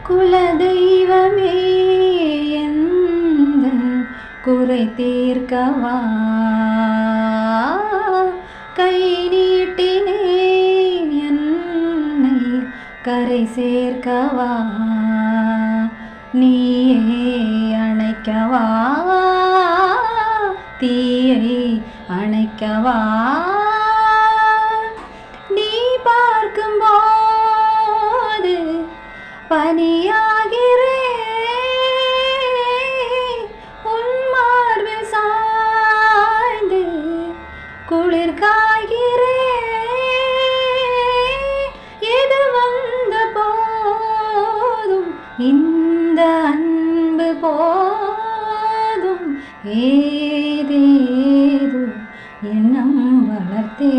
குலதெய்வமே எந்தன் குறை தீர்க்கவா கை நீட்டினேன் என்னை கரை சேர்க்கவா நீயே அணைக்கவா தீயை அணைக்கவா நீ பார்க்கும்போது பனியாகிறேன் உன் மார்பில் சாய்ந்து குளிர் காய்கிறேன் எது வந்த போதும் இந்த அன்பு போதும் ஏதேது எண்ணம் வளர்த்தே